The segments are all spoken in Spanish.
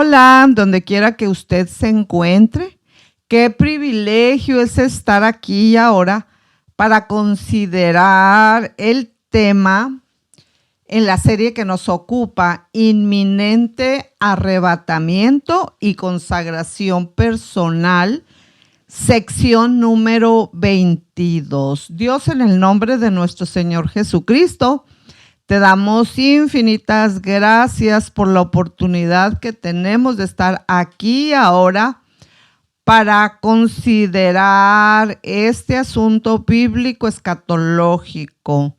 Hola, donde quiera que usted se encuentre. Qué privilegio es estar aquí y ahora para considerar el tema en la serie que nos ocupa, inminente arrebatamiento y consagración personal, sección número 22. Dios, en el nombre de nuestro Señor Jesucristo, te damos infinitas gracias por la oportunidad que tenemos de estar aquí ahora para considerar este asunto bíblico escatológico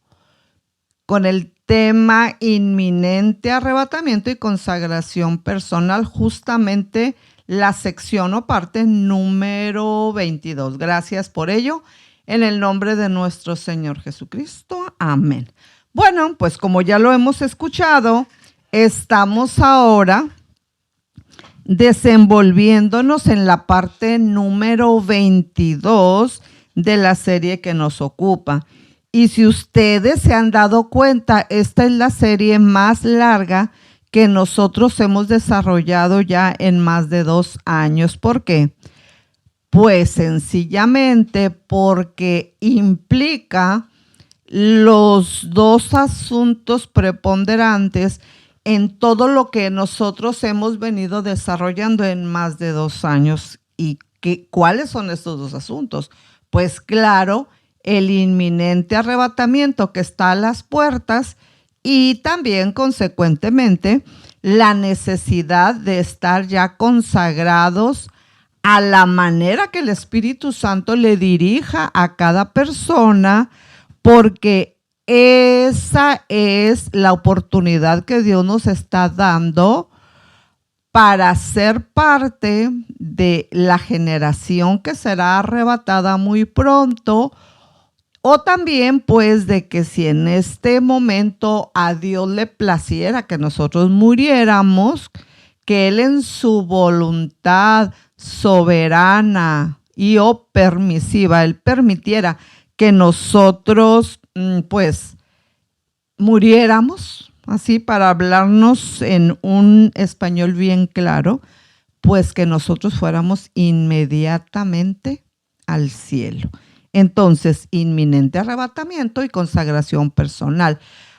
con el tema inminente arrebatamiento y consagración personal, justamente la sección o parte número 22. Gracias por ello, en el nombre de nuestro Señor Jesucristo. Amén. Bueno, pues como ya lo hemos escuchado, estamos ahora desenvolviéndonos en la parte número 22 de la serie que nos ocupa. Y si ustedes se han dado cuenta, esta es la serie más larga que nosotros hemos desarrollado ya en más de 2 años. ¿Por qué? Pues sencillamente porque implica los dos asuntos preponderantes en todo lo que nosotros hemos venido desarrollando en más de 2 años. ¿Y cuáles son estos dos asuntos? Pues claro, el inminente arrebatamiento que está a las puertas y también consecuentemente la necesidad de estar ya consagrados a la manera que el Espíritu Santo le dirija a cada persona, porque esa es la oportunidad que Dios nos está dando para ser parte de la generación que será arrebatada muy pronto, o también pues de que si en este momento a Dios le placiera que nosotros muriéramos, que Él en su voluntad soberana y o permisiva, Él permitiera que nosotros pues muriéramos, así para hablarnos en un español bien claro, pues que nosotros fuéramos inmediatamente al cielo. Entonces, inminente arrebatamiento y consagración personal.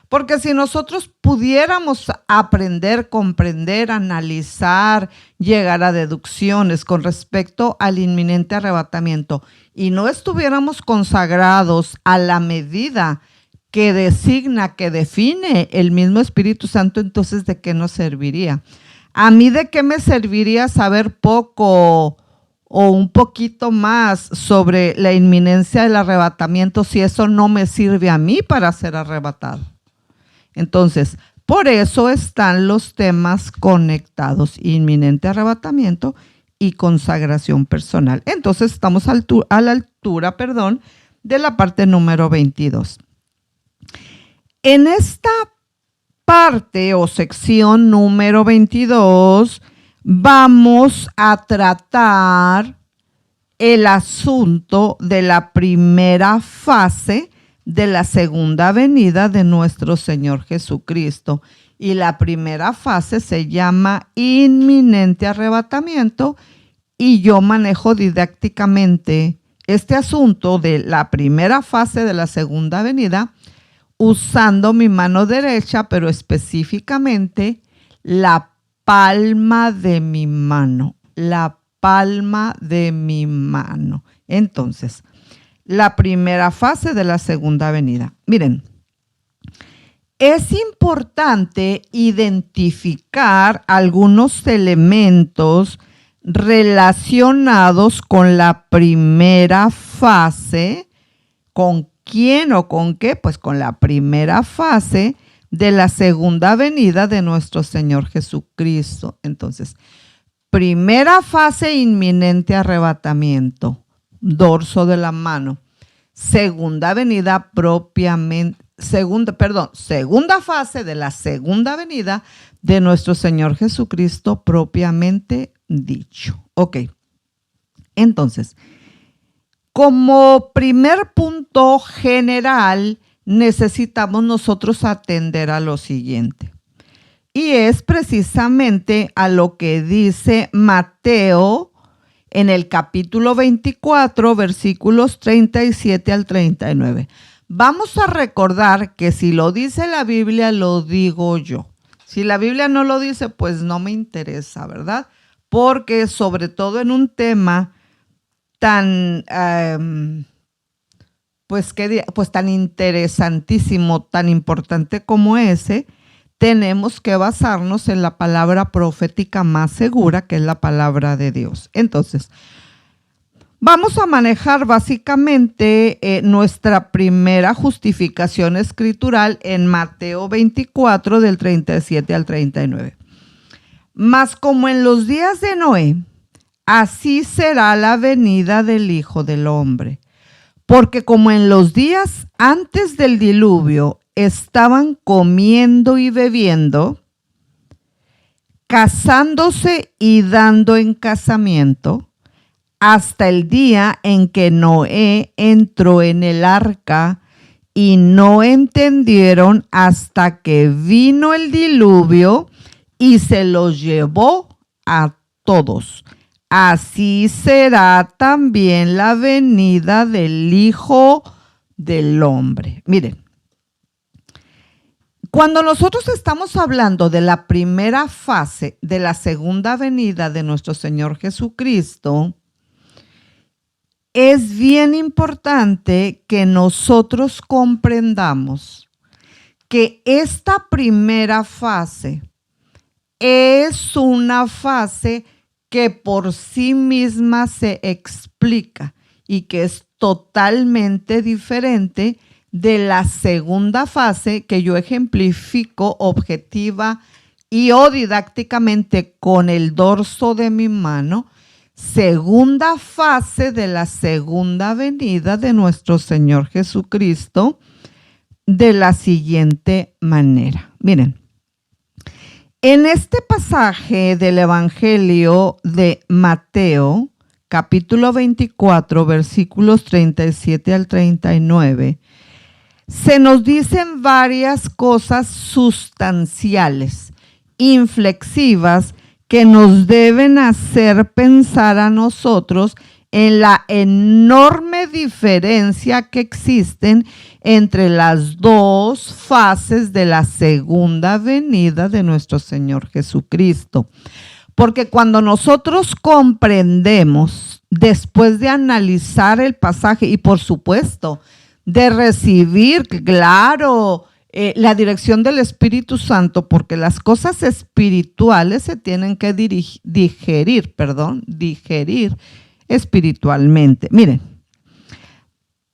Porque si nosotros pudiéramos aprender, comprender, analizar, llegar a deducciones con respecto al inminente arrebatamiento y no estuviéramos consagrados a la medida que designa, que define el mismo Espíritu Santo, entonces ¿de qué nos serviría? A mí, ¿de qué me serviría saber poco o un poquito más sobre la inminencia del arrebatamiento si eso no me sirve a mí para ser arrebatado? Entonces, por eso están los temas conectados, inminente arrebatamiento y consagración personal. Entonces, estamos a la altura de la parte número 22. En esta parte o sección número 22, vamos a tratar el asunto de la primera fase de la segunda venida de nuestro Señor Jesucristo. Y la primera fase se llama inminente arrebatamiento, y yo manejo didácticamente este asunto de la primera fase de la segunda venida usando mi mano derecha, pero específicamente la palma de mi mano, la palma de mi mano. Entonces, la primera fase de la segunda venida. Miren, es importante identificar algunos elementos relacionados con la primera fase. ¿Con quién o con qué? Pues con la primera fase de la segunda venida de nuestro Señor Jesucristo. Entonces, primera fase, inminente arrebatamiento, dorso de la mano. Segunda venida segunda fase de la segunda venida de nuestro Señor Jesucristo propiamente dicho. Ok, entonces, como primer punto general, necesitamos nosotros atender a lo siguiente. Y es precisamente a lo que dice Mateo en el capítulo 24, versículos 37 al 39. Vamos a recordar que si lo dice la Biblia, lo digo yo. Si la Biblia no lo dice, pues no me interesa, ¿verdad? Porque sobre todo en un tema tan, pues tan interesantísimo, tan importante como ese, tenemos que basarnos en la palabra profética más segura, que es la palabra de Dios. Entonces, vamos a manejar básicamente nuestra primera justificación escritural en Mateo 24, del 37 al 39. Mas como en los días de Noé, así será la venida del Hijo del Hombre. Porque como en los días antes del diluvio estaban comiendo y bebiendo, casándose y dando en casamiento, hasta el día en que Noé entró en el arca, y no entendieron hasta que vino el diluvio y se los llevó a todos. Así será también la venida del Hijo del Hombre. Miren, cuando nosotros estamos hablando de la primera fase de la segunda venida de nuestro Señor Jesucristo, es bien importante que nosotros comprendamos que esta primera fase es una fase que por sí misma se explica y que es totalmente diferente de la segunda fase que yo ejemplifico objetiva y o didácticamente con el dorso de mi mano. Segunda fase de la segunda venida de nuestro Señor Jesucristo, de la siguiente manera. Miren, en este pasaje del Evangelio de Mateo, capítulo 24, versículos 37 al 39, se nos dicen varias cosas sustanciales, inflexivas, que nos deben hacer pensar a nosotros en la enorme diferencia que existen entre las dos fases de la segunda venida de nuestro Señor Jesucristo. Porque cuando nosotros comprendemos, después de analizar el pasaje y por supuesto de recibir, claro, la dirección del Espíritu Santo, porque las cosas espirituales se tienen que digerir espiritualmente. Miren,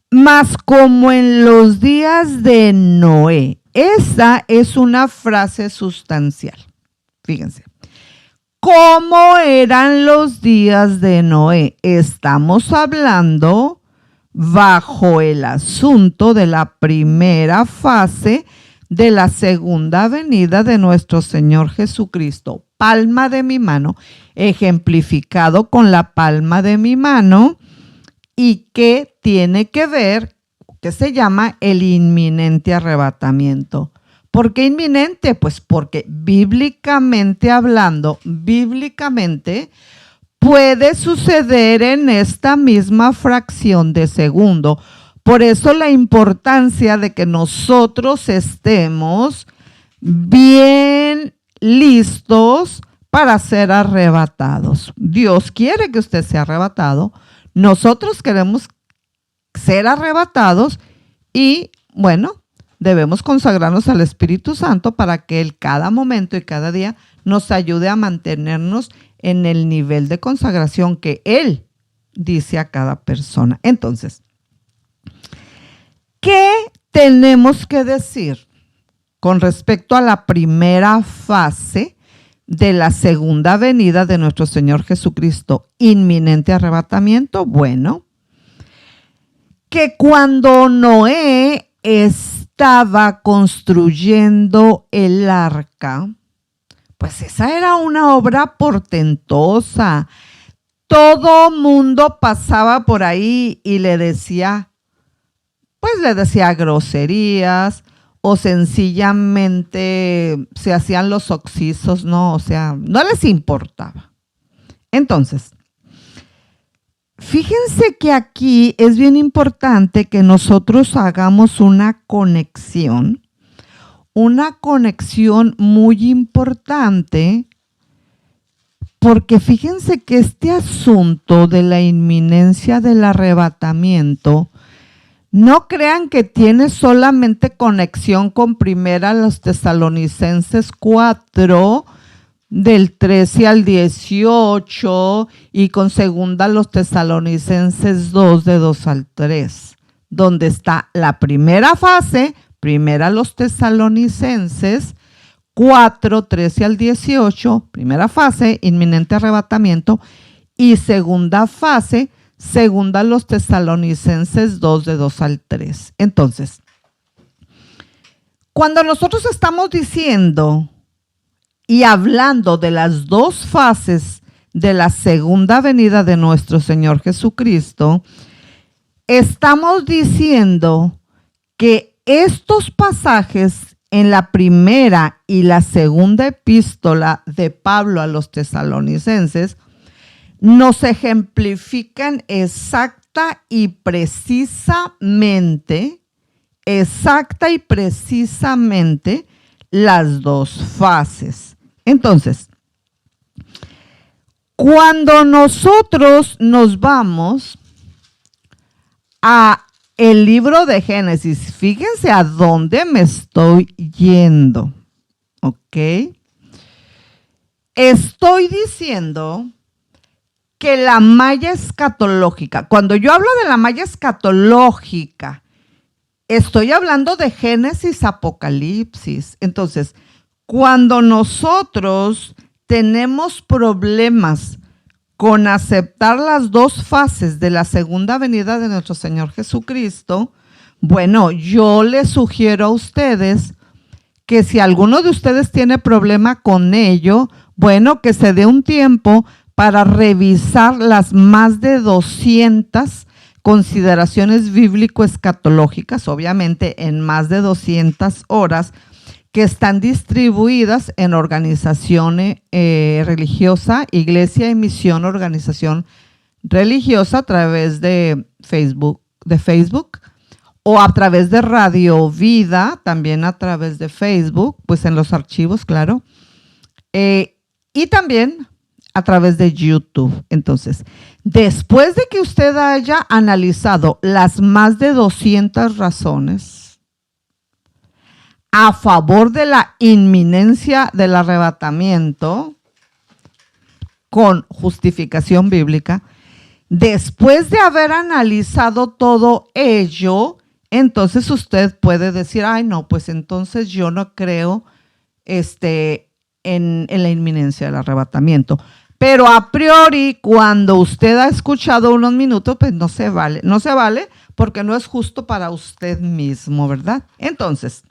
mas como en los días de Noé, esa es una frase sustancial. Fíjense, ¿cómo eran los días de Noé? Estamos hablando bajo el asunto de la primera fase de la segunda venida de nuestro Señor Jesucristo. Palma de mi mano, ejemplificado con la palma de mi mano, y que tiene que ver, que se llama el inminente arrebatamiento. ¿Por qué inminente? Pues porque bíblicamente hablando, puede suceder en esta misma fracción de segundo. Por eso la importancia de que nosotros estemos bien listos para ser arrebatados. Dios quiere que usted sea arrebatado. Nosotros queremos ser arrebatados y, bueno, debemos consagrarnos al Espíritu Santo para que Él cada momento y cada día nos ayude a mantenernos en el nivel de consagración que Él dice a cada persona. Entonces, ¿qué tenemos que decir con respecto a la primera fase de la segunda venida de nuestro Señor Jesucristo, inminente arrebatamiento? Bueno, que cuando Noé estaba construyendo el arca, pues esa era una obra portentosa. Todo mundo pasaba por ahí y le decía groserías o sencillamente se hacían los oxisos, no, o sea, no les importaba. Entonces, fíjense que aquí es bien importante que nosotros hagamos una conexión muy importante, porque fíjense que este asunto de la inminencia del arrebatamiento, no crean que tiene solamente conexión con primera los Tesalonicenses 4, del 13 al 18, y con segunda los Tesalonicenses 2, de 2 al 3, donde está la primera fase, primera los Tesalonicenses 4, 13 al 18, primera fase, inminente arrebatamiento, y segunda fase, segunda los Tesalonicenses 2, de 2 al 3. Entonces, cuando nosotros estamos diciendo y hablando de las dos fases de la segunda venida de nuestro Señor Jesucristo, estamos diciendo que estos pasajes en la primera y la segunda epístola de Pablo a los tesalonicenses nos ejemplifican exacta y precisamente las dos fases. Entonces, cuando nosotros nos vamos a el libro de Génesis, fíjense a dónde me estoy yendo, ¿ok? Estoy diciendo que la malla escatológica, cuando yo hablo de la malla escatológica, estoy hablando de Génesis, Apocalipsis. Entonces, cuando nosotros tenemos problemas con aceptar las dos fases de la segunda venida de nuestro Señor Jesucristo, bueno, yo les sugiero a ustedes que si alguno de ustedes tiene problema con ello, bueno, que se dé un tiempo para revisar las más de 200 consideraciones bíblico-escatológicas, obviamente en más de 200 horas, que están distribuidas en organización religiosa, Iglesia y Misión, organización religiosa, a través de Facebook, o a través de Radio Vida, también a través de Facebook, pues en los archivos, claro, y también a través de YouTube. Entonces, después de que usted haya analizado las más de 200 razones a favor de la inminencia del arrebatamiento con justificación bíblica, después de haber analizado todo ello, entonces usted puede decir, ay no, pues entonces yo no creo en la inminencia del arrebatamiento. Pero a priori, cuando usted ha escuchado unos minutos, pues no se vale porque no es justo para usted mismo, ¿verdad? Entonces,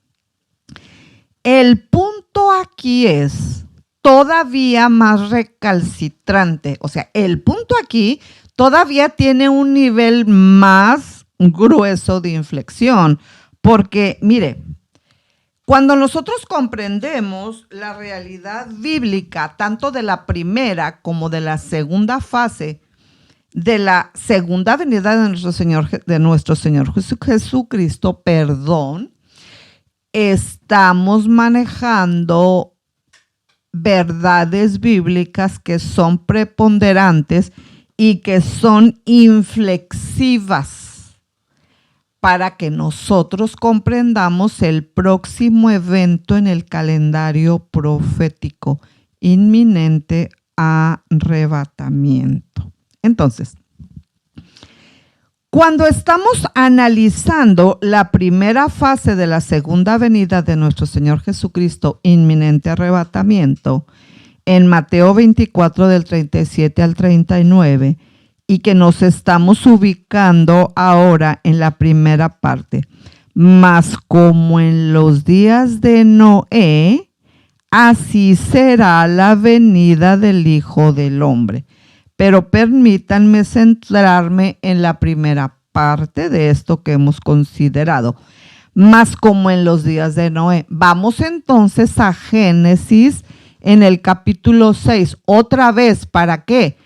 el punto aquí es todavía más recalcitrante. O sea, el punto aquí todavía tiene un nivel más grueso de inflexión. Porque, mire, cuando nosotros comprendemos la realidad bíblica, tanto de la primera como de la segunda fase, de la segunda venida de nuestro Señor Jesucristo, estamos manejando verdades bíblicas que son preponderantes y que son inflexivas para que nosotros comprendamos el próximo evento en el calendario profético, inminente arrebatamiento. Entonces, cuando estamos analizando la primera fase de la segunda venida de nuestro Señor Jesucristo, inminente arrebatamiento, en Mateo 24 del 37 al 39, y que nos estamos ubicando ahora en la primera parte, mas como en los días de Noé, así será la venida del Hijo del Hombre. Pero permítanme centrarme en la primera parte de esto que hemos considerado. más como en los días de Noé. Vamos entonces a Génesis en el capítulo 6, otra vez, ¿para qué?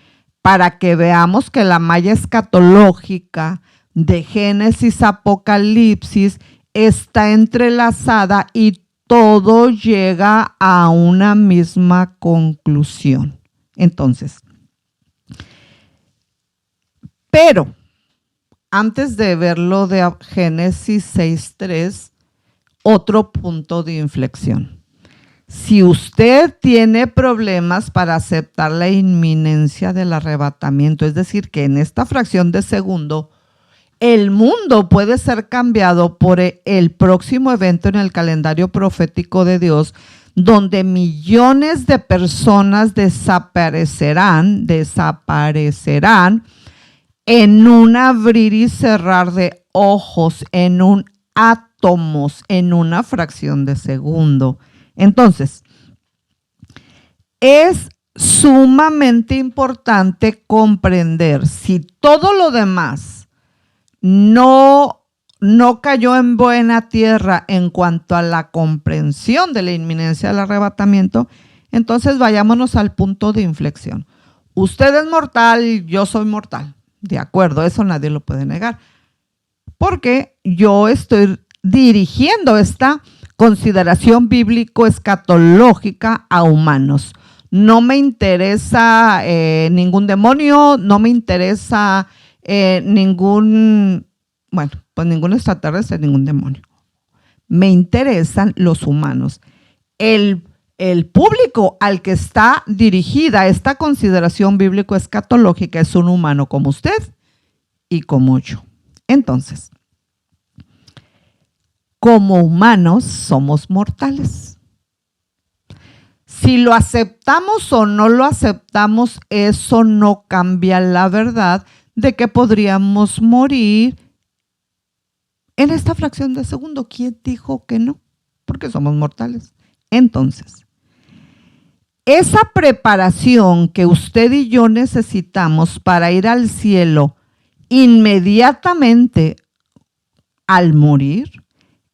Para que veamos que la malla escatológica de Génesis, Apocalipsis está entrelazada y todo llega a una misma conclusión. Entonces, pero antes de verlo de Génesis 6:3, otro punto de inflexión. Si usted tiene problemas para aceptar la inminencia del arrebatamiento, es decir, que en esta fracción de segundo el mundo puede ser cambiado por el próximo evento en el calendario profético de Dios, donde millones de personas desaparecerán en un abrir y cerrar de ojos, en un átomos, en una fracción de segundo. Entonces, es sumamente importante comprender si todo lo demás no cayó en buena tierra en cuanto a la comprensión de la inminencia del arrebatamiento, entonces vayámonos al punto de inflexión. Usted es mortal, yo soy mortal. De acuerdo, eso nadie lo puede negar. Porque yo estoy dirigiendo esta consideración bíblico-escatológica a humanos. No me interesa ningún demonio, no me interesa ningún extraterrestre, ningún demonio. Me interesan los humanos. El público al que está dirigida esta consideración bíblico-escatológica es un humano como usted y como yo. Entonces, como humanos somos mortales. Si lo aceptamos o no lo aceptamos, eso no cambia la verdad de que podríamos morir en esta fracción de segundo. ¿Quién dijo que no? Porque somos mortales. Entonces, esa preparación que usted y yo necesitamos para ir al cielo inmediatamente al morir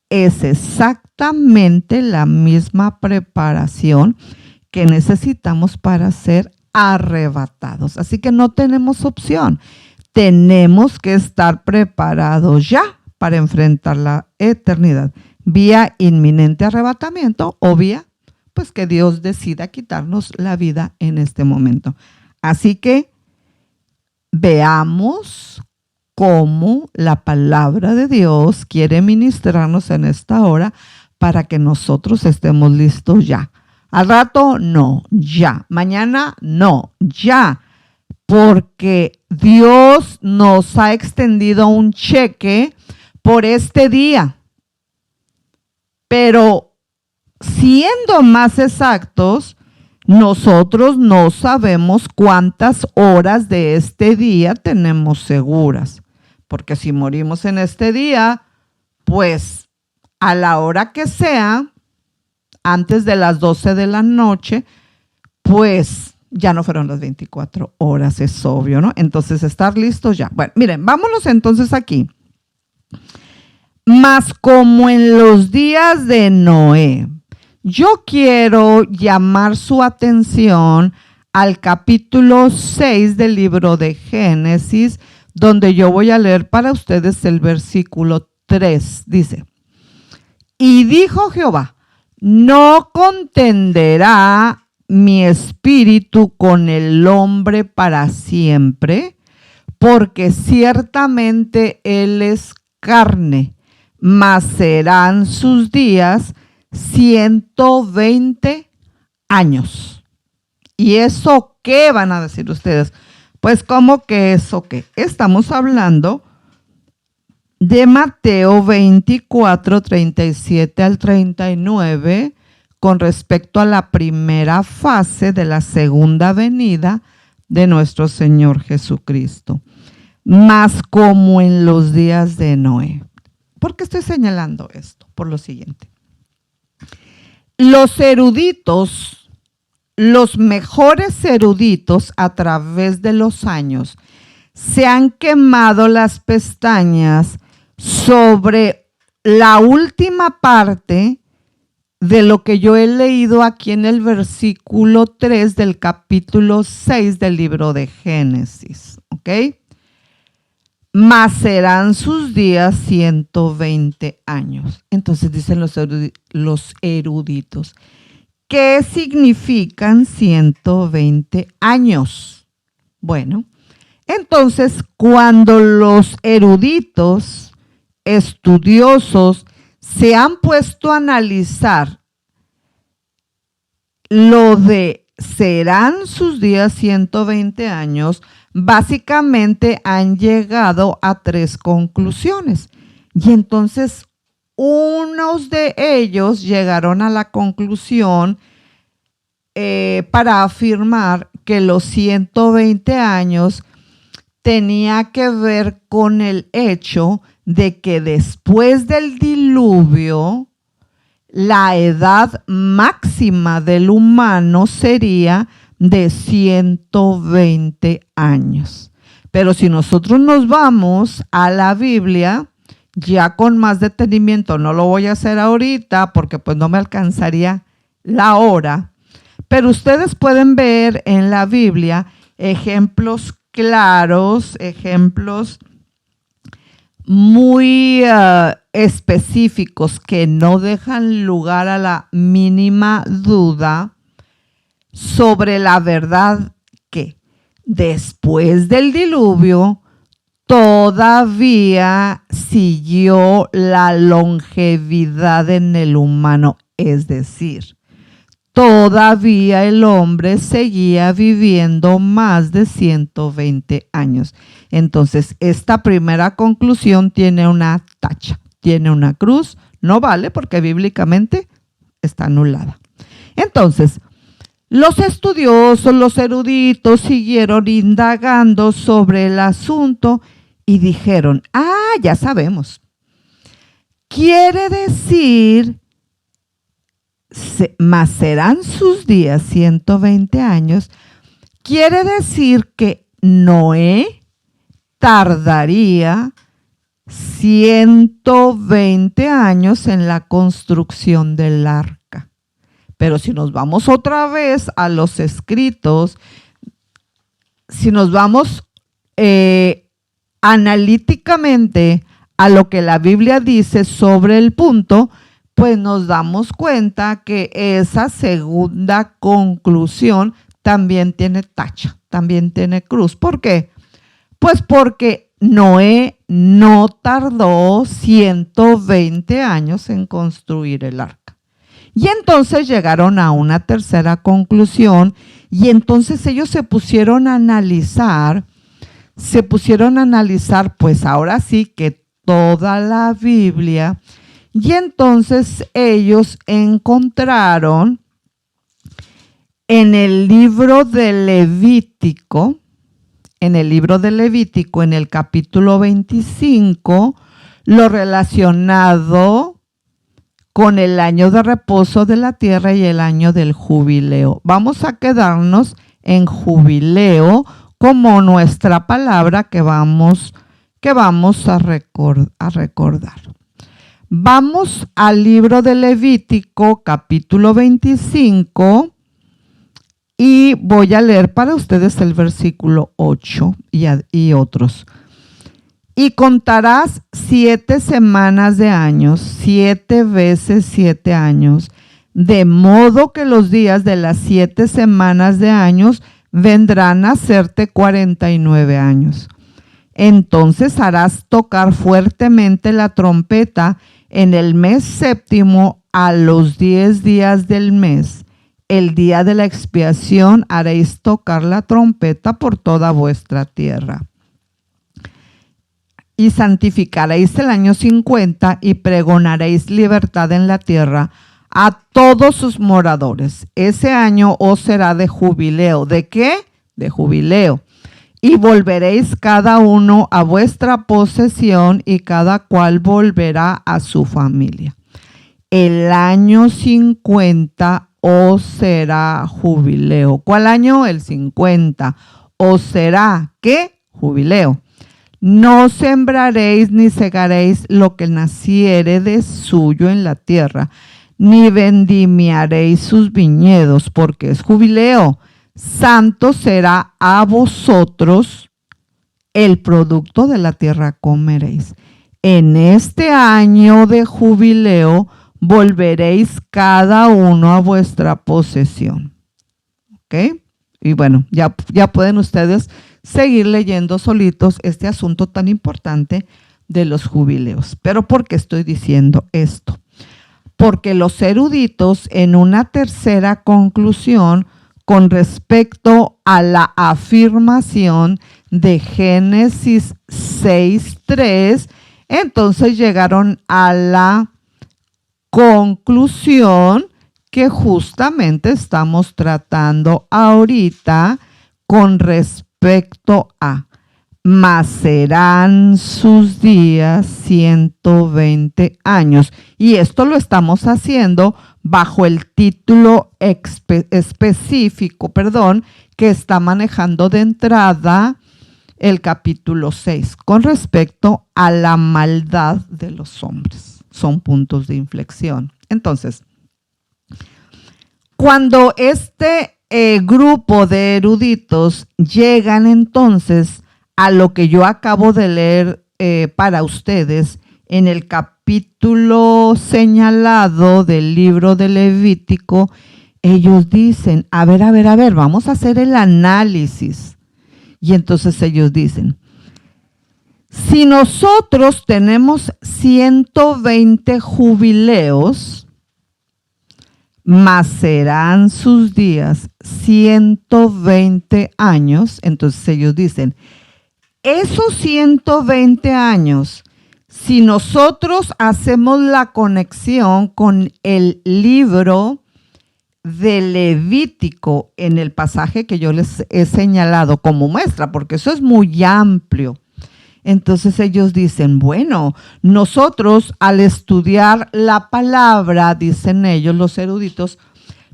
es exactamente la misma preparación que necesitamos para ser arrebatados. Así que no tenemos opción. Tenemos que estar preparados ya para enfrentar la eternidad, vía inminente arrebatamiento o vía pues que Dios decida quitarnos la vida en este momento. Así que veamos cómo la palabra de Dios quiere ministrarnos en esta hora para que nosotros estemos listos ya. Al rato, no, ya. Mañana, no, ya. Porque Dios nos ha extendido un cheque por este día. Pero siendo más exactos, nosotros no sabemos cuántas horas de este día tenemos seguras. Porque si morimos en este día, pues a la hora que sea, antes de las 12 de la noche, pues ya no fueron las 24 horas, es obvio, ¿no? Entonces, estar listos ya. Bueno, miren, vámonos entonces aquí. Mas como en los días de Noé, yo quiero llamar su atención al capítulo 6 del libro de Génesis, donde yo voy a leer para ustedes el versículo 3. Dice, y dijo Jehová, no contenderá mi espíritu con el hombre para siempre, porque ciertamente él es carne, mas serán sus días 120 años. ¿Y eso qué van a decir ustedes? Pues, ¿cómo que eso qué? Estamos hablando de Mateo 24, 37 al 39, con respecto a la primera fase de la segunda venida de nuestro Señor Jesucristo. Más como en los días de Noé. ¿Por qué estoy señalando esto? Por lo siguiente. Los eruditos, los mejores eruditos a través de los años, se han quemado las pestañas sobre la última parte de lo que yo he leído aquí en el versículo 3 del capítulo 6 del libro de Génesis, ¿ok? Mas serán sus días 120 años. Entonces dicen los eruditos, ¿qué significan 120 años? Bueno, entonces cuando los eruditos, estudiosos, se han puesto a analizar lo de serán sus días 120 años, básicamente han llegado a 3 conclusiones. Y entonces unos de ellos llegaron a la conclusión para afirmar que los 120 años tenía que ver con el hecho de que después del diluvio, la edad máxima del humano sería de 120 años. Pero si nosotros nos vamos a la Biblia, ya con más detenimiento, no lo voy a hacer ahorita porque pues no me alcanzaría la hora, pero ustedes pueden ver en la Biblia ejemplos claros, ejemplos muy específicos que no dejan lugar a la mínima duda sobre la verdad que después del diluvio todavía siguió la longevidad en el humano, es decir, todavía el hombre seguía viviendo más de 120 años. Entonces, esta primera conclusión tiene una tacha, tiene una cruz, no vale porque bíblicamente está anulada. Entonces, los estudiosos, los eruditos siguieron indagando sobre el asunto y dijeron, ya sabemos, quiere decir, mas serán sus días 120 años, quiere decir que Noé tardaría 120 años en la construcción del arca. Pero si nos vamos otra vez a los escritos, si nos vamos analíticamente a lo que la Biblia dice sobre el punto, pues nos damos cuenta que esa segunda conclusión también tiene tacha, también tiene cruz. ¿Por qué? Pues porque Noé no tardó 120 años en construir el arca. Y entonces llegaron a una tercera conclusión y entonces ellos se pusieron a analizar, pues ahora sí que toda la Biblia. Y entonces ellos encontraron en el libro de Levítico, en el capítulo 25, lo relacionado con el año de reposo de la tierra y el año del jubileo. Vamos a quedarnos en jubileo como nuestra palabra que vamos a recordar. Vamos al libro de Levítico, capítulo 25, y voy a leer para ustedes el versículo 8 y otros. Y contarás 7 semanas de años, 7 veces 7 años, de modo que los días de las 7 semanas de años vendrán a serte 49 años. Entonces harás tocar fuertemente la trompeta en el mes séptimo a los 10 días del mes. El día de la expiación haréis tocar la trompeta por toda vuestra tierra. Y santificaréis el año 50 y pregonaréis libertad en la tierra a todos sus moradores. Ese año os será de jubileo. ¿De qué? De jubileo. Y volveréis cada uno a vuestra posesión y cada cual volverá a su familia. El año 50 os será jubileo. ¿Cuál año? El 50. ¿Os será qué? Jubileo. No sembraréis ni segaréis lo que naciere de suyo en la tierra, ni vendimiaréis sus viñedos, porque es jubileo. Santo será a vosotros, el producto de la tierra comeréis. En este año de jubileo volveréis cada uno a vuestra posesión. ¿Ok? Y bueno, ya pueden ustedes seguir leyendo solitos este asunto tan importante de los jubileos. Pero ¿por qué estoy diciendo esto? Porque los eruditos, en una tercera conclusión con respecto a la afirmación de Génesis 6:3, entonces llegaron a la conclusión que justamente estamos tratando ahorita con respecto a: mas serán sus días 120 años. Y esto lo estamos haciendo bajo el título específico, que está manejando de entrada el capítulo 6 con respecto a la maldad de los hombres. Son puntos de inflexión. Entonces, cuando este grupo de eruditos llegan entonces a lo que yo acabo de leer para ustedes en el capítulo señalado del libro de Levítico, ellos dicen, a ver, vamos a hacer el análisis. Y entonces ellos dicen, si nosotros tenemos 120 jubileos, mas serán sus días 120 años, entonces ellos dicen, esos 120 años, si nosotros hacemos la conexión con el libro de Levítico en el pasaje que yo les he señalado como muestra, porque eso es muy amplio. Entonces ellos dicen, bueno, nosotros al estudiar la palabra, dicen ellos, los eruditos,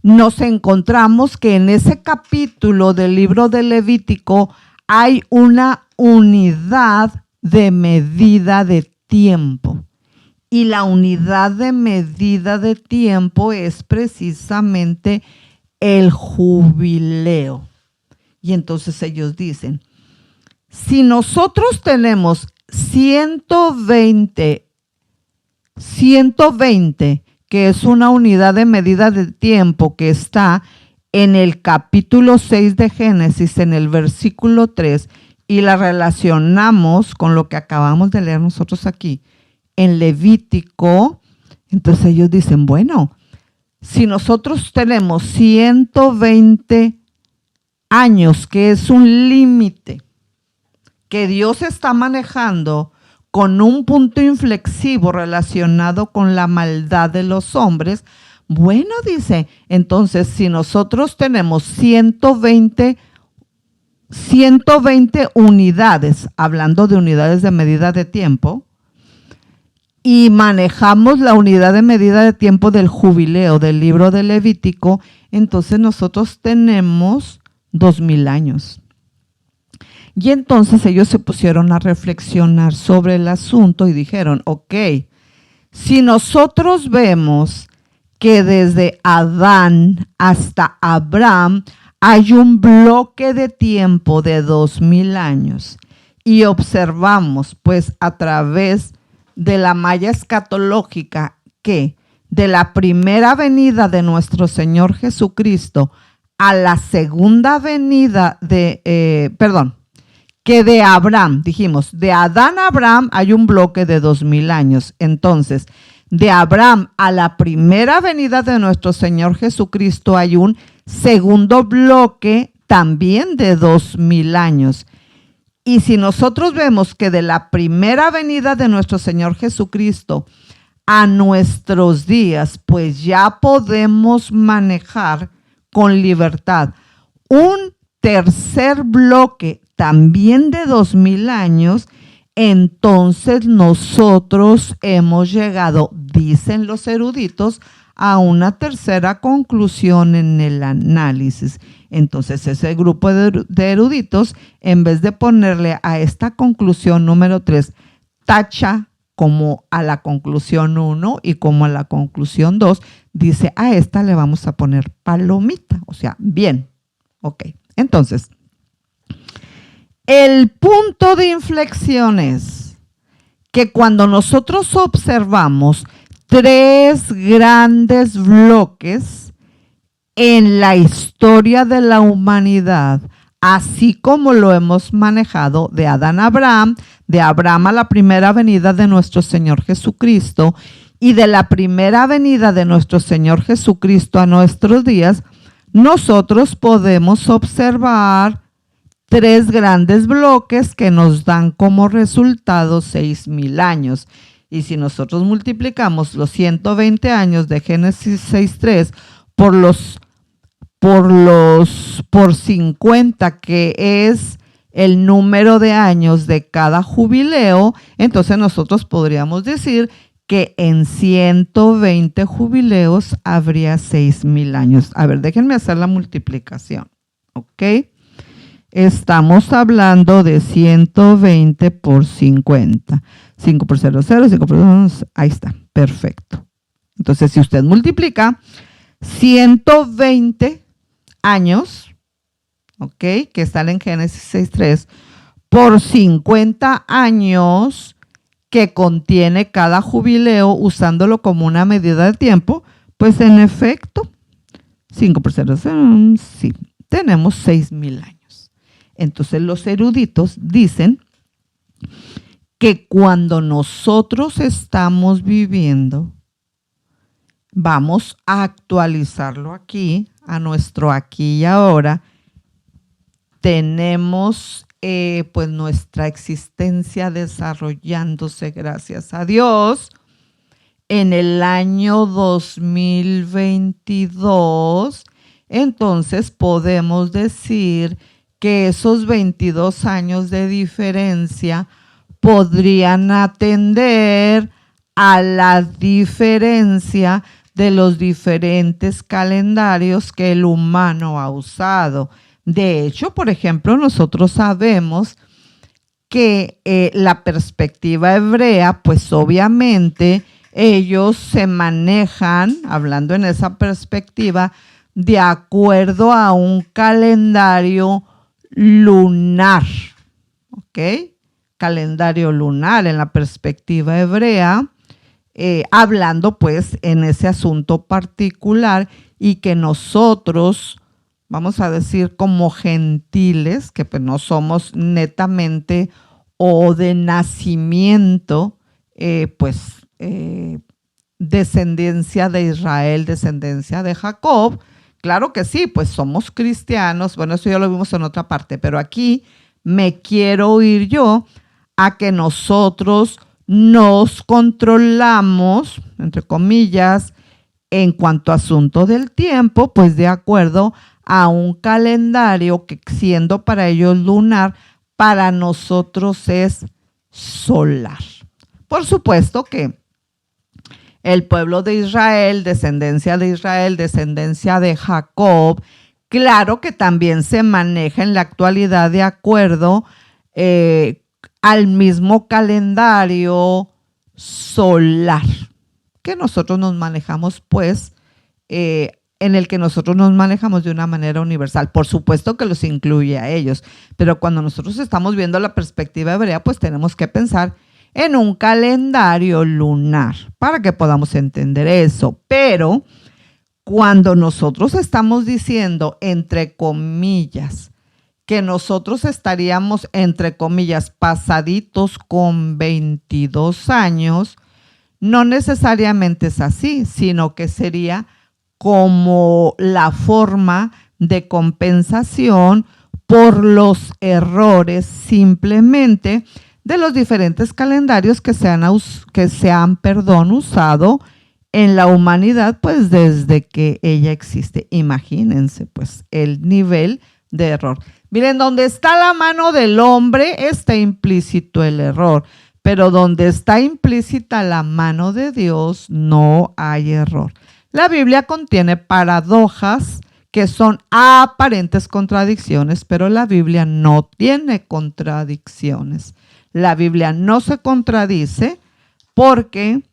nos encontramos que en ese capítulo del libro de Levítico hay una unidad de medida de tiempo. Y la unidad de medida de tiempo es precisamente el jubileo. Y entonces ellos dicen, si nosotros tenemos 120, que es una unidad de medida de tiempo que está en el capítulo 6 de Génesis, en el versículo 3, y la relacionamos con lo que acabamos de leer nosotros aquí, en Levítico, entonces ellos dicen, bueno, si nosotros tenemos 120 años, que es un límite que Dios está manejando con un punto inflexivo relacionado con la maldad de los hombres, bueno, dice, entonces si nosotros tenemos 120 unidades, hablando de unidades de medida de tiempo, y manejamos la unidad de medida de tiempo del jubileo del libro de Levítico, entonces nosotros tenemos 2000 años. Y entonces ellos se pusieron a reflexionar sobre el asunto y dijeron, ok, si nosotros vemos que desde Adán hasta Abraham hay un bloque de tiempo de 2000 años y observamos pues a través de la malla escatológica que de la primera venida de nuestro Señor Jesucristo a la segunda venida que de Abraham, dijimos, de Adán a Abraham hay un bloque de 2000 años. Entonces, de Abraham a la primera venida de nuestro Señor Jesucristo hay un segundo bloque también de 2000 años. Y si nosotros vemos que de la primera venida de nuestro Señor Jesucristo a nuestros días, pues ya podemos manejar con libertad un tercer bloque también de 2000 años, entonces nosotros hemos llegado, dicen los eruditos, a una tercera conclusión en el análisis. Entonces, ese grupo de eruditos, en vez de ponerle a esta conclusión número 3, tacha como a la conclusión 1 y como a la conclusión 2, dice, a esta le vamos a poner palomita, o sea, bien. Ok, entonces, el punto de inflexión es que cuando nosotros observamos 3 grandes bloques en la historia de la humanidad, así como lo hemos manejado de Adán a Abraham, de Abraham a la primera venida de nuestro Señor Jesucristo y de la primera venida de nuestro Señor Jesucristo a nuestros días, nosotros podemos observar 3 grandes bloques que nos dan como resultado 6,000 años. Y si nosotros multiplicamos los 120 años de Génesis 6:3 por 50, que es el número de años de cada jubileo, entonces nosotros podríamos decir que en 120 jubileos habría 6,000 años. A ver, déjenme hacer la multiplicación, ¿ok? Estamos hablando de 120 por 50. 5 por 0, 0, 5 por 2, ahí está, perfecto. Entonces, si usted multiplica 120 años, ¿ok? Que están en Génesis 6:3, por 50 años que contiene cada jubileo, usándolo como una medida de tiempo, pues en efecto, 5 por 0, 0, sí, tenemos 6,000 años. Entonces los eruditos dicen que cuando nosotros estamos viviendo, vamos a actualizarlo aquí, a nuestro aquí y ahora, tenemos pues nuestra existencia desarrollándose, gracias a Dios, en el año 2022, entonces podemos decir que esos 22 años de diferencia podrían atender a la diferencia de los diferentes calendarios que el humano ha usado. De hecho, por ejemplo, nosotros sabemos que la perspectiva hebrea, pues obviamente ellos se manejan, hablando en esa perspectiva, de acuerdo a un calendario lunar, ¿ok? Calendario lunar en la perspectiva hebrea, hablando pues en ese asunto particular, y que nosotros, vamos a decir como gentiles, que pues no somos netamente o de nacimiento, descendencia de Israel, descendencia de Jacob. Claro que sí, pues somos cristianos, bueno, eso ya lo vimos en otra parte, pero aquí me quiero ir yo a que nosotros nos controlamos, entre comillas, en cuanto a asunto del tiempo, pues de acuerdo a un calendario que, siendo para ellos lunar, para nosotros es solar. Por supuesto que el pueblo de Israel, descendencia de Jacob, claro que también se maneja en la actualidad de acuerdo al mismo calendario solar que nosotros nos manejamos, pues, en el que nosotros nos manejamos de una manera universal. Por supuesto que los incluye a ellos, pero cuando nosotros estamos viendo la perspectiva hebrea, pues tenemos que pensar en un calendario lunar para que podamos entender eso. Pero cuando nosotros estamos diciendo, entre comillas, que nosotros estaríamos, entre comillas, pasaditos con 22 años, no necesariamente es así, sino que sería como la forma de compensación por los errores simplemente de los diferentes calendarios que se han usado en la humanidad, pues desde que ella existe. Imagínense, pues, el nivel de error. Miren, donde está la mano del hombre está implícito el error, pero donde está implícita la mano de Dios no hay error. La Biblia contiene paradojas que son aparentes contradicciones, pero la Biblia no tiene contradicciones. La Biblia no se contradice porque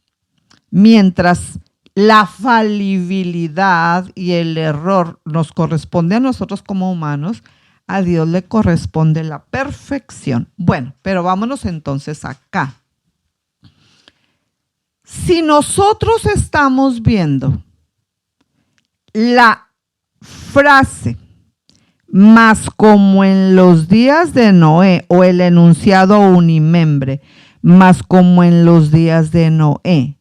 mientras la falibilidad y el error nos corresponde a nosotros como humanos, a Dios le corresponde la perfección. Bueno, pero vámonos entonces acá. Si nosotros estamos viendo la frase más como en los días de Noé o el enunciado unimembre, más como en los días de Noé,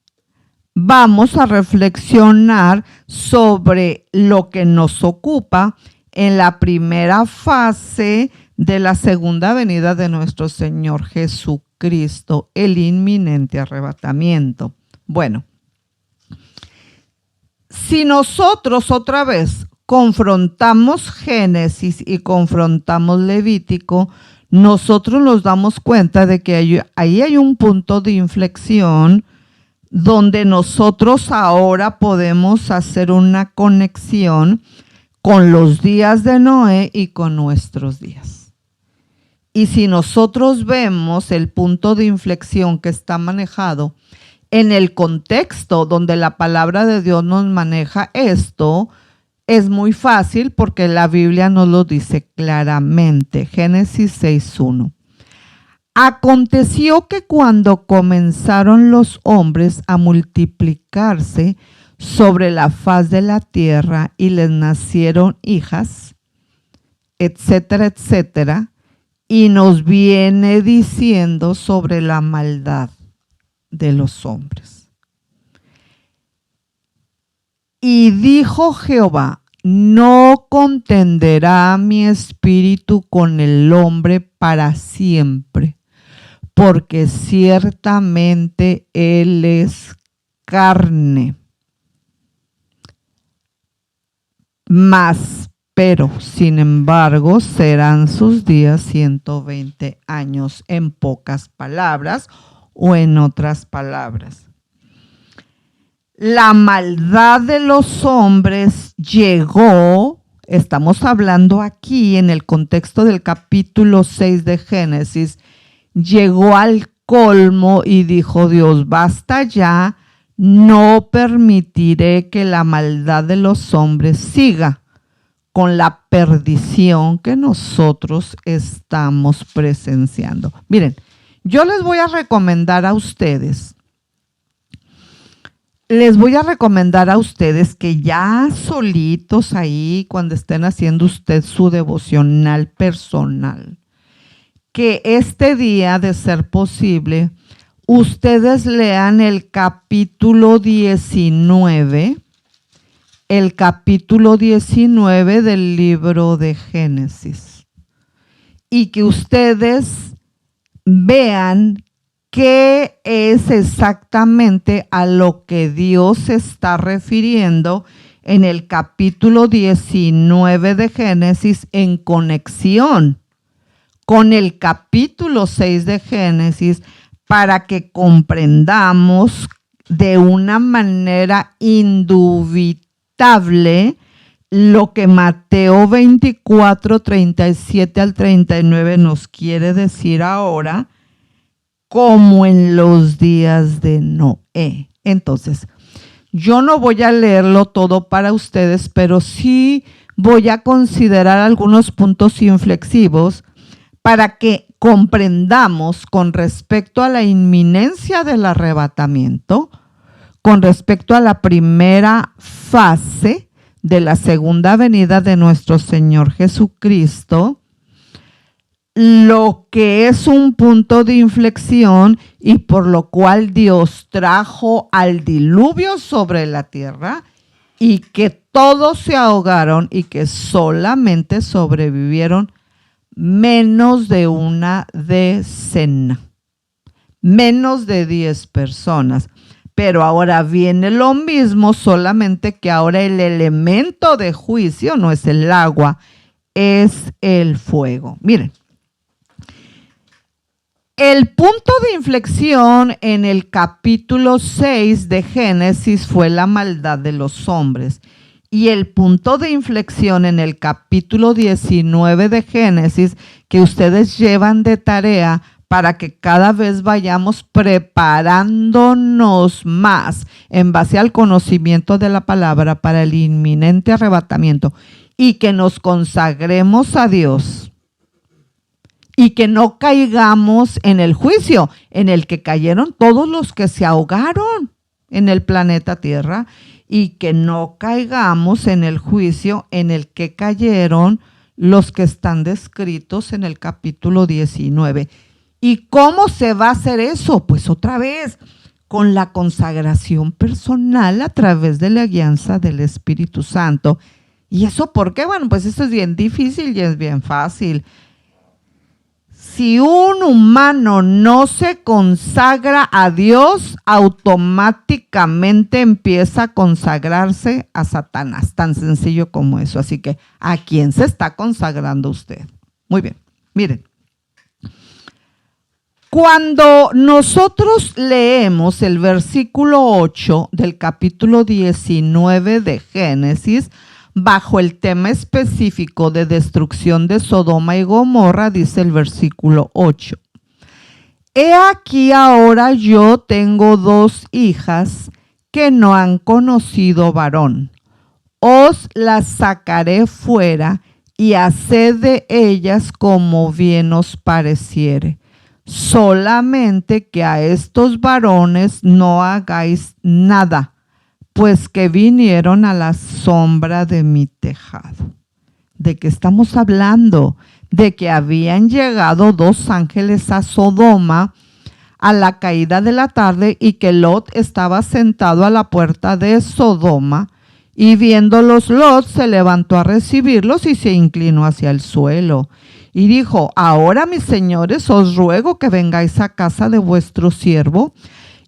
vamos a reflexionar sobre lo que nos ocupa en la primera fase de la segunda venida de nuestro Señor Jesucristo, el inminente arrebatamiento. Bueno, si nosotros otra vez confrontamos Génesis y confrontamos Levítico, nosotros nos damos cuenta de que ahí hay un punto de inflexión donde nosotros ahora podemos hacer una conexión con los días de Noé y con nuestros días. Y si nosotros vemos el punto de inflexión que está manejado en el contexto donde la palabra de Dios nos maneja esto, es muy fácil porque la Biblia nos lo dice claramente. Génesis 6:1. Aconteció que cuando comenzaron los hombres a multiplicarse sobre la faz de la tierra y les nacieron hijas, etcétera, etcétera, y nos viene diciendo sobre la maldad de los hombres. Y dijo Jehová, no contenderá mi espíritu con el hombre para siempre, porque ciertamente él es carne. Pero, sin embargo, serán sus días 120 años, en pocas palabras o en otras palabras. La maldad de los hombres llegó, estamos hablando aquí en el contexto del capítulo 6 de Génesis, llegó al colmo y dijo Dios, basta ya, no permitiré que la maldad de los hombres siga con la perdición que nosotros estamos presenciando. Miren, yo les voy a recomendar a ustedes que ya solitos ahí, cuando estén haciendo usted su devocional personal, que este día, de ser posible, ustedes lean el capítulo 19, del libro de Génesis, y que ustedes vean qué es exactamente a lo que Dios se está refiriendo en el capítulo 19 de Génesis en conexión con el capítulo 6 de Génesis, para que comprendamos de una manera indubitable lo que Mateo 24, 37 al 39 nos quiere decir ahora, como en los días de Noé. Entonces, yo no voy a leerlo todo para ustedes, pero sí voy a considerar algunos puntos inflexivos para que comprendamos con respecto a la inminencia del arrebatamiento, con respecto a la primera fase de la segunda venida de nuestro Señor Jesucristo, lo que es un punto de inflexión y por lo cual Dios trajo al diluvio sobre la tierra y que todos se ahogaron y que solamente sobrevivieron menos de una decena, menos de 10 personas. Pero ahora viene lo mismo, solamente que ahora el elemento de juicio no es el agua, es el fuego. Miren, El punto de inflexión en el capítulo 6 de Génesis fue la maldad de los hombres. Y el punto de inflexión en el capítulo 19 de Génesis, que ustedes llevan de tarea para que cada vez vayamos preparándonos más en base al conocimiento de la palabra para el inminente arrebatamiento y que nos consagremos a Dios. Y que no caigamos en el juicio en el que cayeron todos los que se ahogaron en el planeta Tierra, y que no caigamos en el juicio en el que cayeron los que están descritos en el capítulo 19. ¿Y cómo se va a hacer eso? Pues otra vez, con la consagración personal a través de la guianza del Espíritu Santo. ¿Y eso por qué? Bueno, pues esto es bien difícil y es bien fácil. Si un humano no se consagra a Dios, automáticamente empieza a consagrarse a Satanás. Tan sencillo como eso. Así que, ¿a quién se está consagrando usted? Muy bien, miren. Cuando nosotros leemos el versículo 8 del capítulo 19 de Génesis, bajo el tema específico de destrucción de Sodoma y Gomorra, dice el versículo 8. He aquí ahora yo tengo 2 hijas que no han conocido varón. Os las sacaré fuera y haced de ellas como bien os pareciere. Solamente que a estos varones no hagáis nada, pues que vinieron a la sombra de mi tejado. ¿De qué estamos hablando? De que habían llegado 2 ángeles a Sodoma a la caída de la tarde y que Lot estaba sentado a la puerta de Sodoma, y viéndolos Lot se levantó a recibirlos y se inclinó hacia el suelo. Y dijo: ahora, mis señores, os ruego que vengáis a casa de vuestro siervo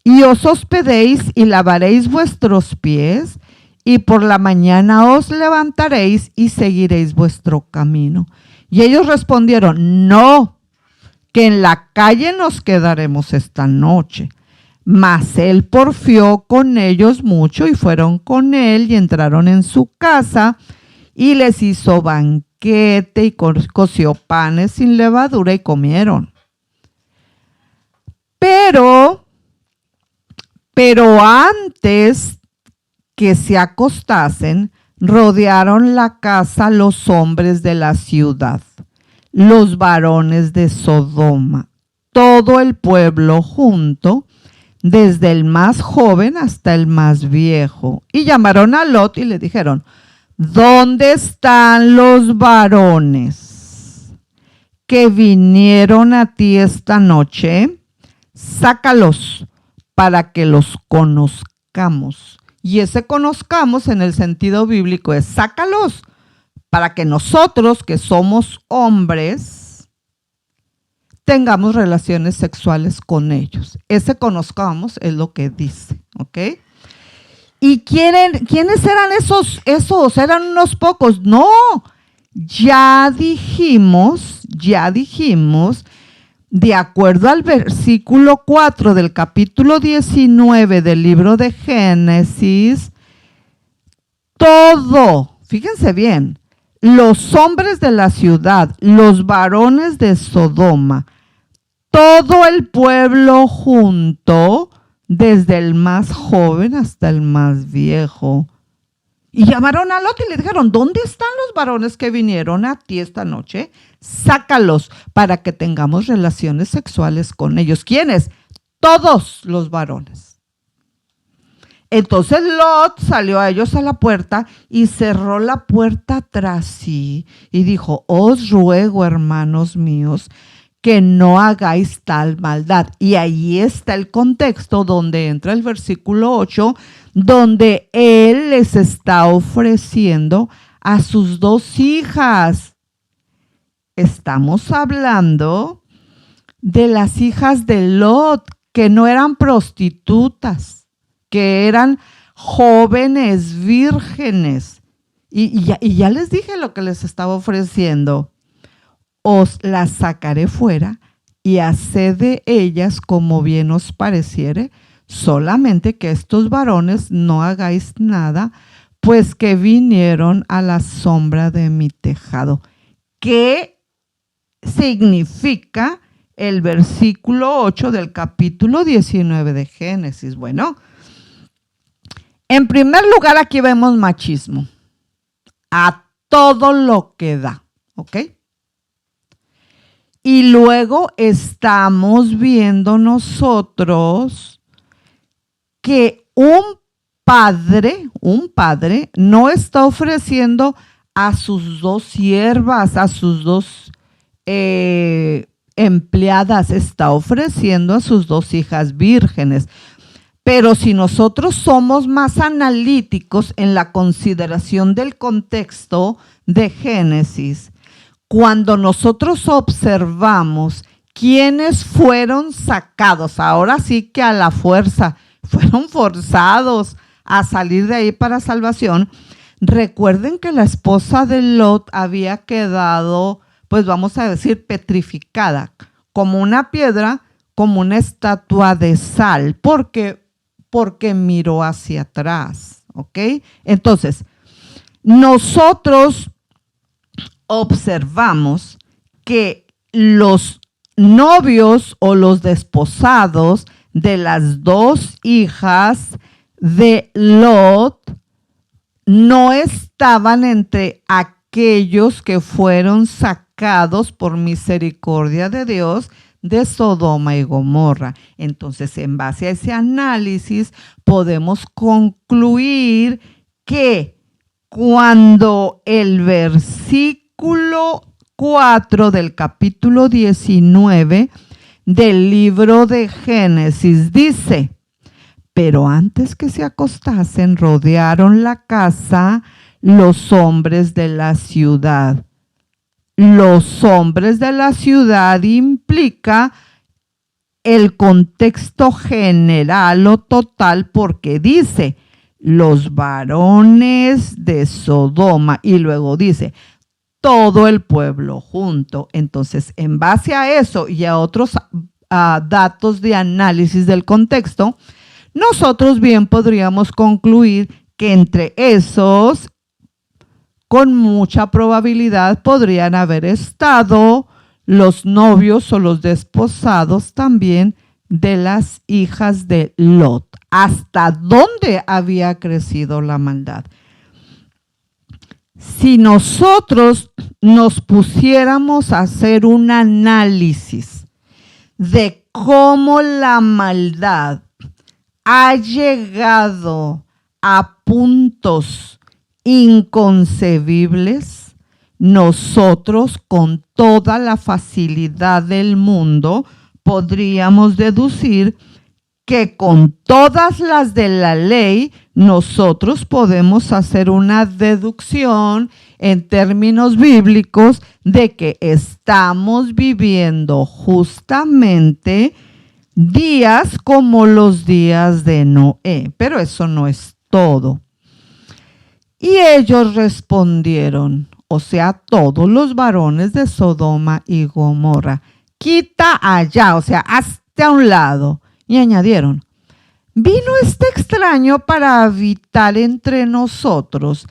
y os hospedéis y lavaréis vuestros pies, y por la mañana os levantaréis y seguiréis vuestro camino. Y ellos respondieron: no, que en la calle nos quedaremos esta noche. Mas él porfió con ellos mucho, y fueron con él y entraron en su casa, y les hizo banquete y coció panes sin levadura y comieron. Pero antes que se acostasen, rodearon la casa los hombres de la ciudad, los varones de Sodoma, todo el pueblo junto, desde el más joven hasta el más viejo. Y llamaron a Lot y le dijeron: ¿dónde están los varones que vinieron a ti esta noche? Sácalos para que los conozcamos. Y ese conozcamos en el sentido bíblico es: sácalos para que nosotros, que somos hombres, tengamos relaciones sexuales con ellos. Ese conozcamos es lo que dice, ¿ok? ¿Y quiénes eran esos? Eran unos pocos. No, ya dijimos, de acuerdo al versículo 4 del capítulo 19 del libro de Génesis, todo, fíjense bien, los hombres de la ciudad, los varones de Sodoma, todo el pueblo junto, desde el más joven hasta el más viejo. Y llamaron a Lot y le dijeron: ¿dónde están los varones que vinieron a ti esta noche? Sácalos para que tengamos relaciones sexuales con ellos. ¿Quiénes? Todos los varones. Entonces Lot salió a ellos a la puerta y cerró la puerta tras sí y dijo: os ruego, hermanos míos, que no hagáis tal maldad. Y ahí está el contexto donde entra el versículo 8, donde él les está ofreciendo a sus 2 hijas. Estamos hablando de las hijas de Lot, que no eran prostitutas, que eran jóvenes vírgenes. Y ya les dije lo que les estaba ofreciendo. Os las sacaré fuera y haced de ellas como bien os pareciere, solamente que estos varones no hagáis nada, pues que vinieron a la sombra de mi tejado. ¿Qué significa el versículo 8 del capítulo 19 de Génesis? Bueno, en primer lugar aquí vemos machismo a todo lo que da, ¿ok? Y luego estamos viendo nosotros que un padre no está ofreciendo a sus dos siervas, a sus dos empleadas, está ofreciendo a sus dos hijas vírgenes. Pero si nosotros somos más analíticos en la consideración del contexto de Génesis, cuando nosotros observamos quiénes fueron sacados, ahora sí que a la fuerza, fueron forzados a salir de ahí para salvación, recuerden que la esposa de Lot había quedado, pues vamos a decir, petrificada, como una piedra, como una estatua de sal, porque miró hacia atrás, ¿ok? Entonces, nosotros observamos que los novios o los desposados de las dos hijas de Lot no estaban entre aquellos que fueron sacados por misericordia de Dios de Sodoma y Gomorra. Entonces, en base a ese análisis, podemos concluir que cuando el versículo 4 del capítulo 19 del libro de Génesis dice: pero antes que se acostasen, rodearon la casa los hombres de la ciudad. Los hombres de la ciudad implica el contexto general o total, porque dice los varones de Sodoma y luego dice todo el pueblo junto. Entonces, en base a eso y a otros datos de análisis del contexto, nosotros bien podríamos concluir que entre esos, con mucha probabilidad, podrían haber estado los novios o los desposados también de las hijas de Lot. ¿Hasta dónde había crecido la maldad? Si nosotros nos pusiéramos a hacer un análisis de cómo la maldad ha llegado a puntos inconcebibles, nosotros con toda la facilidad del mundo podríamos deducir que con todas las de la ley nosotros podemos hacer una deducción en términos bíblicos de que estamos viviendo justamente días como los días de Noé. Pero eso no es todo. Y ellos respondieron, o sea, todos los varones de Sodoma y Gomorra: quita allá, o sea, hazte a un lado. Y añadieron: vino este extraño para habitar entre nosotros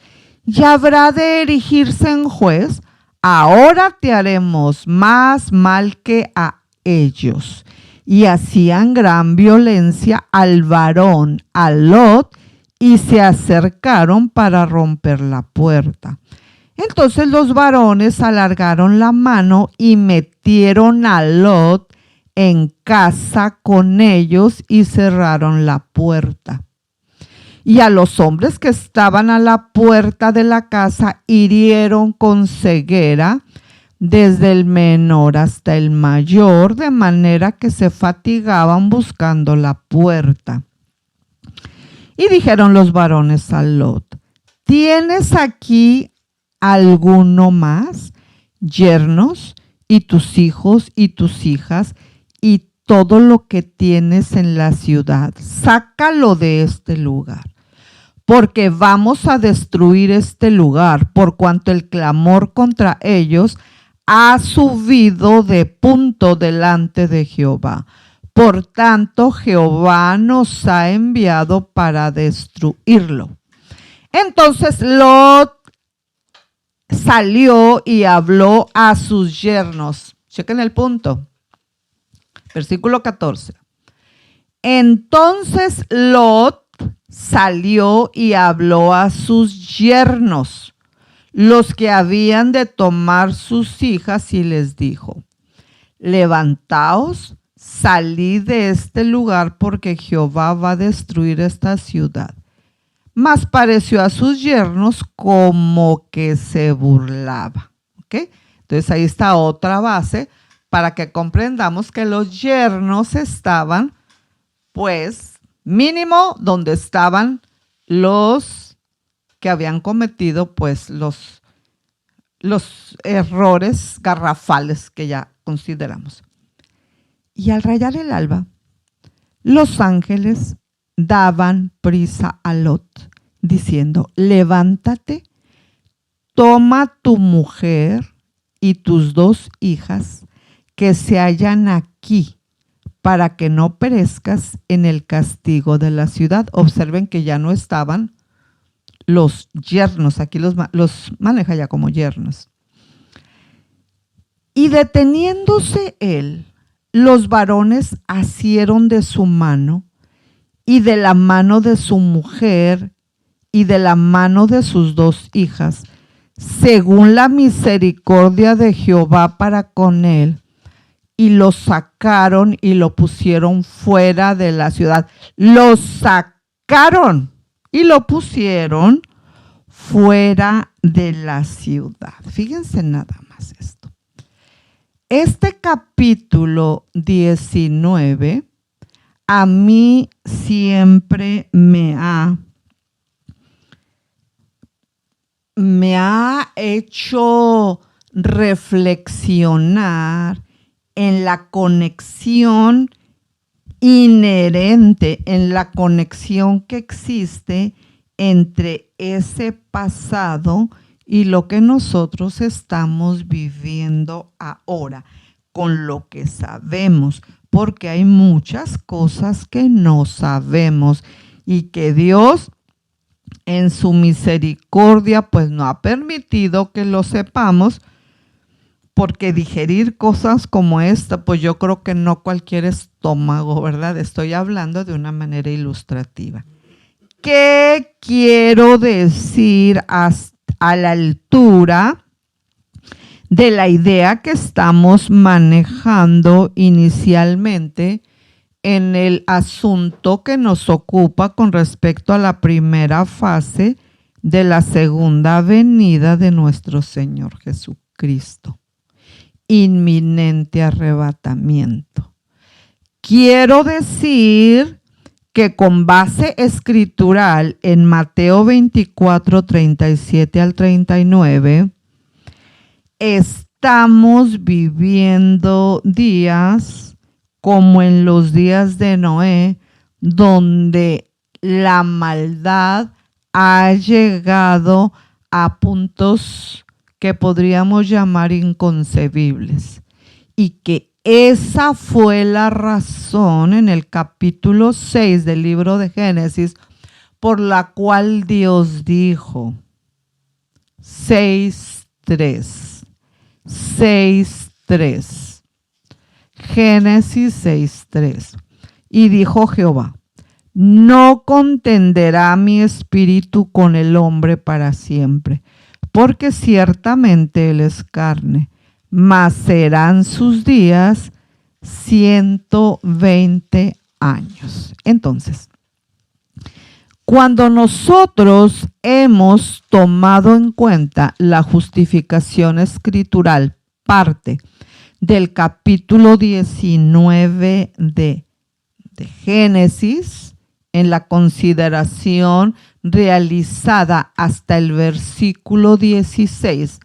y habrá de erigirse en juez. Ahora te haremos más mal que a ellos. Y hacían gran violencia al varón, a Lot, y se acercaron para romper la puerta. Entonces los varones alargaron la mano y metieron a Lot en casa con ellos y cerraron la puerta. Y a los hombres que estaban a la puerta de la casa hirieron con ceguera, desde el menor hasta el mayor, de manera que se fatigaban buscando la puerta. Y dijeron los varones a Lot: ¿tienes aquí alguno más? Yernos, y tus hijos y tus hijas, y todo lo que tienes en la ciudad, sácalo de este lugar, porque vamos a destruir este lugar, por cuanto el clamor contra ellos ha subido de punto delante de Jehová. Por tanto, Jehová nos ha enviado para destruirlo. Entonces Lot salió y habló a sus yernos. Chequen el punto. Versículo 14. Entonces Lot salió y habló a sus yernos, los que habían de tomar sus hijas, y les dijo: levantaos, salid de este lugar, porque Jehová va a destruir esta ciudad. Mas pareció a sus yernos como que se burlaba. ¿Okay? Entonces ahí está otra base para que comprendamos que los yernos estaban, pues, mínimo donde estaban los que habían cometido, pues, los errores garrafales que ya consideramos. Y al rayar el alba, los ángeles daban prisa a Lot, diciendo: levántate, toma tu mujer y tus 2 hijas que se hallan aquí, para que no perezcas en el castigo de la ciudad. Observen que ya no estaban los yernos, aquí los maneja ya como yernos. Y deteniéndose él, los varones asieron de su mano y de la mano de su mujer y de la mano de sus 2 hijas, según la misericordia de Jehová para con él, y lo sacaron y lo pusieron fuera de la ciudad. Lo sacaron y lo pusieron fuera de la ciudad. Fíjense nada más esto. Este capítulo 19 a mí siempre me ha hecho reflexionar en la conexión inherente, en la conexión que existe entre ese pasado y lo que nosotros estamos viviendo ahora, con lo que sabemos, porque hay muchas cosas que no sabemos y que Dios en su misericordia pues no ha permitido que lo sepamos, porque digerir cosas como esta, pues yo creo que no cualquier estómago, ¿verdad? Estoy hablando de una manera ilustrativa. ¿Qué quiero decir a la altura de la idea que estamos manejando inicialmente en el asunto que nos ocupa con respecto a la primera fase de la segunda venida de nuestro Señor Jesucristo? Inminente arrebatamiento. Quiero decir que con base escritural en Mateo 24, 37 al 39, estamos viviendo días como en los días de Noé, donde la maldad ha llegado a puntos que podríamos llamar inconcebibles, y que esa fue la razón en el capítulo 6 del libro de Génesis por la cual Dios dijo, 6:3, Génesis 6:3, y dijo Jehová: no contenderá mi espíritu con el hombre para siempre, porque ciertamente él es carne, mas serán sus días 120 años. Entonces, cuando nosotros hemos tomado en cuenta la justificación escritural, parte del capítulo 19 de Génesis, en la consideración realizada hasta el versículo 16,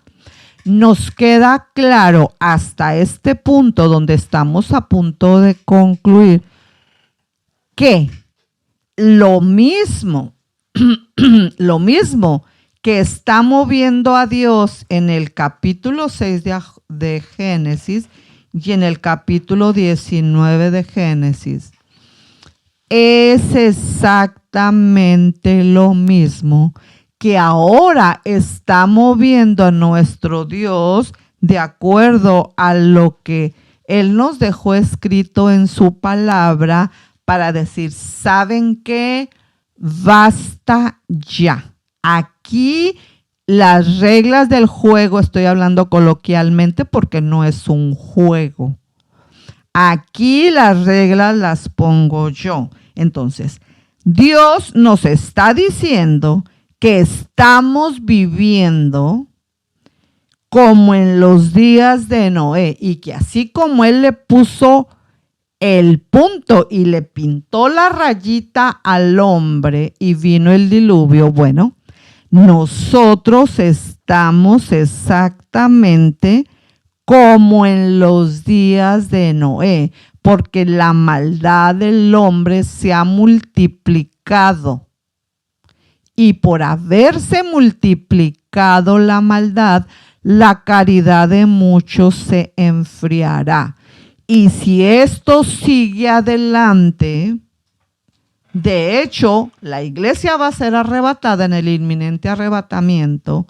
nos queda claro hasta este punto donde estamos a punto de concluir que lo mismo que está moviendo a Dios en el capítulo 6 de Génesis y en el capítulo 19 de Génesis, es exactamente lo mismo que ahora está moviendo a nuestro Dios de acuerdo a lo que Él nos dejó escrito en su palabra para decir, ¿saben qué? Basta ya. Aquí las reglas del juego, estoy hablando coloquialmente porque no es un juego. Aquí las reglas las pongo yo. Entonces, Dios nos está diciendo que estamos viviendo como en los días de Noé y que así como Él le puso el punto y le pintó la rayita al hombre y vino el diluvio, bueno, nosotros estamos exactamente como en los días de Noé, porque la maldad del hombre se ha multiplicado. Y por haberse multiplicado la maldad, la caridad de muchos se enfriará. Y si esto sigue adelante, de hecho, la iglesia va a ser arrebatada en el inminente arrebatamiento.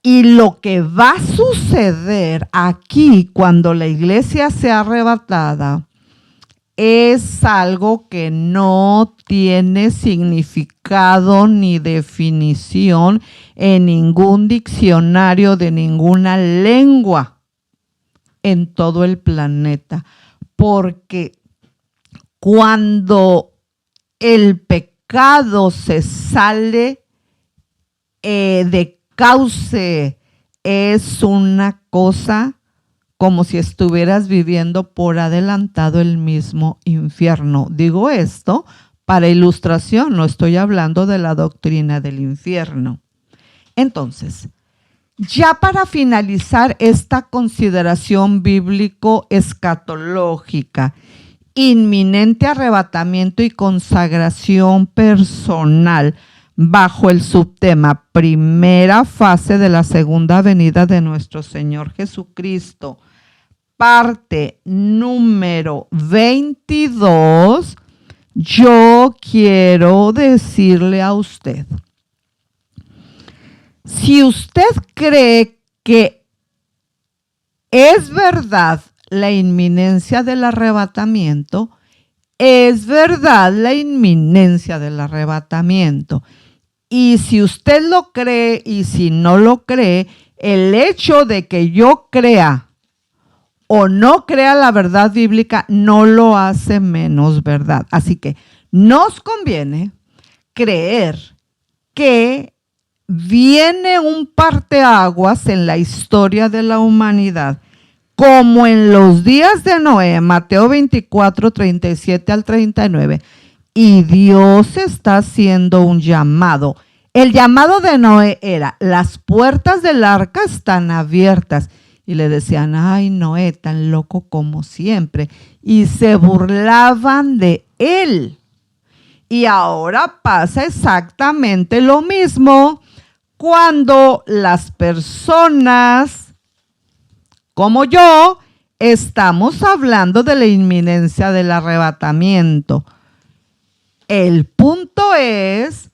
Y lo que va a suceder aquí cuando la iglesia sea arrebatada es algo que no tiene significado ni definición en ningún diccionario de ninguna lengua en todo el planeta. Porque cuando el pecado se sale de cauce, es una cosa como si estuvieras viviendo por adelantado el mismo infierno. Digo esto para ilustración, no estoy hablando de la doctrina del infierno. Entonces, ya para finalizar esta consideración bíblico-escatológica, inminente arrebatamiento y consagración personal, bajo el subtema primera fase de la segunda venida de nuestro Señor Jesucristo, parte número 22, yo quiero decirle a usted, si usted cree que es verdad la inminencia del arrebatamiento, es verdad la inminencia del arrebatamiento. Y si usted lo cree y si no lo cree, el hecho de que yo crea o no crea la verdad bíblica no lo hace menos verdad. Así que nos conviene creer que viene un parteaguas en la historia de la humanidad, como en los días de Noé, Mateo 24, 37 al 39, y Dios está haciendo un llamado. El llamado de Noé era, las puertas del arca están abiertas. Y le decían, ay, Noé, tan loco como siempre. Y se burlaban de él. Y ahora pasa exactamente lo mismo cuando las personas como yo estamos hablando de la inminencia del arrebatamiento. El punto es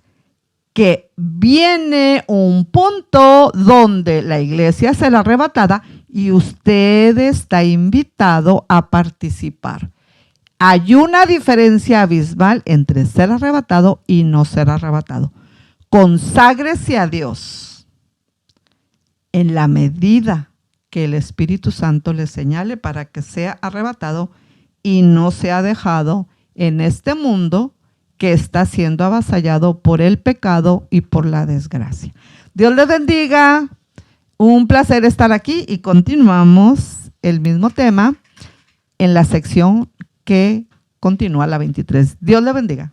que viene un punto donde la iglesia será arrebatada y usted está invitado a participar. Hay una diferencia abismal entre ser arrebatado y no ser arrebatado. Conságrese a Dios en la medida que el Espíritu Santo le señale para que sea arrebatado y no sea dejado en este mundo que está siendo avasallado por el pecado y por la desgracia. Dios les bendiga. Un placer estar aquí y continuamos el mismo tema en la sección que continúa la 23. Dios les bendiga.